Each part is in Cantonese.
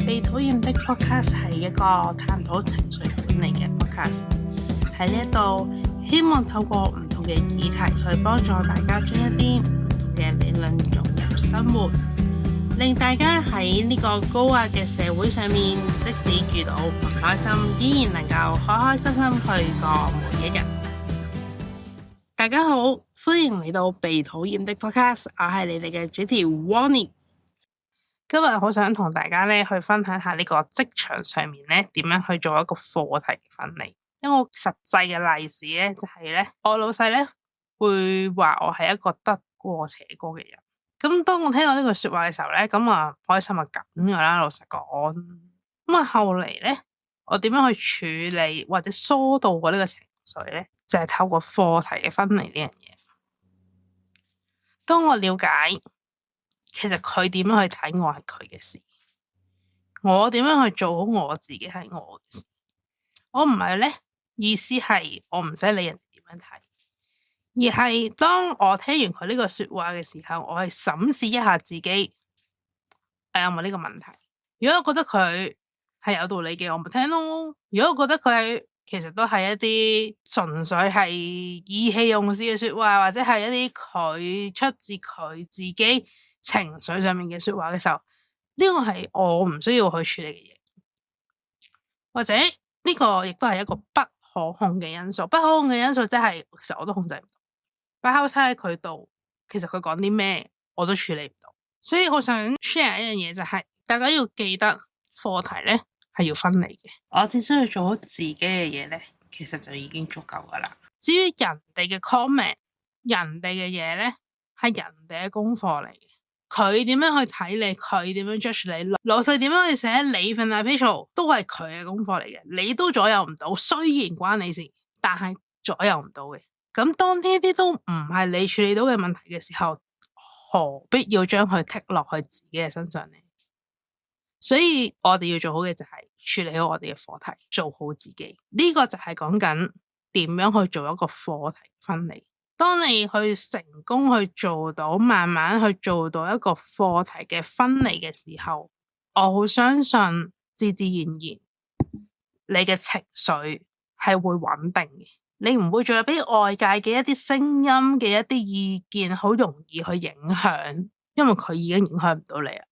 被討厭的 podcast 係一個探討情緒管理嘅 podcast。喺呢一度，希望透過唔同嘅議題去幫助大家將一啲唔同嘅理論融入生活，令大家喺呢個高壓嘅社會上面，即使遇到唔開心，依然能夠開開心心去過每一日。大家好，歡迎嚟到被討厭的 podcast， 我係你哋嘅主持 Wonnie。今日好想同大家咧去分享下呢個職場上面咧點樣去做一個課題分離。一個實際嘅例子咧就係咧，我老細咧會話我係一個得過且過嘅人。咁當我聽到呢句說話嘅時候咧，咁啊開心啊緊噶啦，老實講。咁啊後嚟咧，我點樣去處理或者疏導過呢個情緒咧，就係透過課題嘅分離呢樣嘢。當我了解其實佢點樣去睇我係佢嘅事，我點樣去做好我自己係我嘅事。我唔係咧，意思係我唔使理人哋點樣睇，而係當我聽完佢呢個說話嘅時候，我係審視一下自己，有冇呢個問題。如果我覺得佢係有道理嘅，我咪聽咯。如果我覺得佢其實都係一啲純粹係意氣用事嘅說話，或者係一啲佢出自佢自己情緒上面嘅說話嘅時候，呢個係我唔需要去處理嘅嘢，或者呢個亦都係一個不可控嘅因素。不可控嘅因素即係其實我都控制唔到，擺交叉喺佢度，其實佢講啲咩我都處理唔到。所以我想 share 一樣嘢就係，大家要記得課題咧係要分離嘅。我只需要做好自己嘅嘢咧，其實就已經足夠噶啦。至於人哋嘅 comment， 人哋嘅嘢咧係人哋嘅功課嚟嘅。佢點樣去睇你，佢點樣 judge 你，老細點樣去寫你份 appraisal 都係佢嘅功課嚟嘅，你都左右唔到。雖然關你事，但係左右唔到嘅。咁當呢啲都唔係你處理到嘅問題嘅時候，何必要將佢剔落去自己嘅身上呢？所以我哋要做好嘅就係處理好我哋嘅課題，做好自己。呢個就係講緊點樣去做一個課題分離。當你去成功去做到，慢慢去做到一個課題嘅分離嘅時候，我好相信自自然然你嘅情緒係會穩定嘅，你唔會再俾外界嘅一啲聲音嘅一啲意見好容易去影響，因為佢已經影響唔到你啦。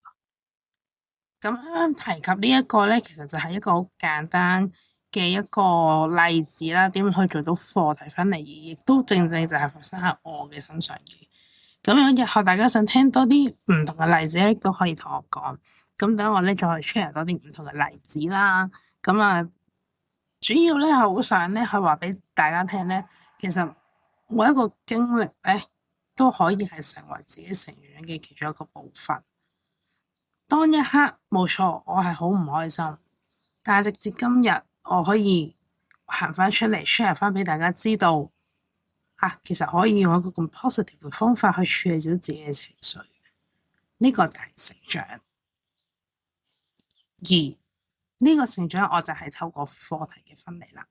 咁啱啱提及呢一個咧，其實就係一個好簡單嘅一個例子啦，點樣去做到課題分離，亦都正正就係發生喺我嘅身上嘅。咁樣日後大家想聽多啲唔同嘅例子咧，都可以同我講。咁等我咧再 share 多啲唔同嘅例子啦。咁啊，主要咧係好想咧去話俾大家聽咧，其實每一個經歷咧都可以係成為自己成長嘅其中一個部分。當一刻冇錯，我係好唔開心，但係直至今日，我可以行翻出嚟 share 翻俾大家知道，其實可以用一個咁 positive 嘅方法去處理咗自己嘅情緒，呢個就係成長。而呢個成長，我就係透過課題嘅分離啦。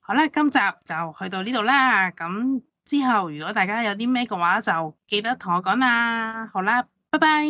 好啦，今集就去到呢度啦。咁之後如果大家有啲咩嘅話，就記得同我講啦。好啦，拜拜。